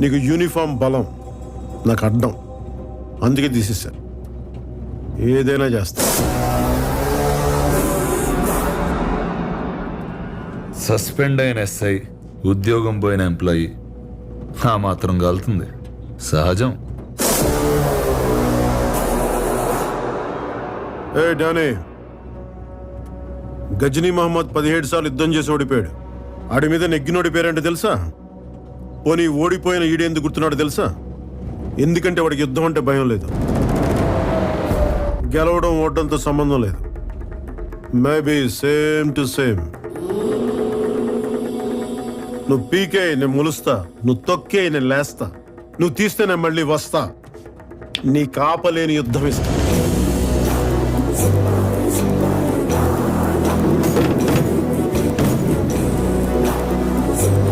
నీకు యూనిఫామ్ బలం, నాకు అడ్డం. అందుకే తీసేశారు. ఏదైనా చేస్తా. సస్పెండ్ అయిన ఎస్ఐ, ఉద్యోగం పోయిన ఎంప్లాయీ ఆ మాత్రం కాలుతుంది, సహజం. ఏ డానీ, గజనీ మహమ్మద్ 17 సార్లు యుద్ధం చేసి ఓడిపోయాడు. ఆడి మీద నెగ్గినోడి పేరంటే తెలుసా? పోనీ ఓడిపోయిన ఈడేందుకు గుర్తున్నాడు తెలుసా? ఎందుకంటే వాడికి యుద్ధం అంటే భయం లేదు. గెలవడం ఓడడంతో సంబంధం లేదు. Maybe same to same. నువ్వు పీకే నేను ములుస్తా, నువ్వు తొక్కే నేను లేస్తా, నువ్వు తీస్తే నేను మళ్ళీ వస్తా. నీ కాపలేని యుద్ధం ఇస్తా.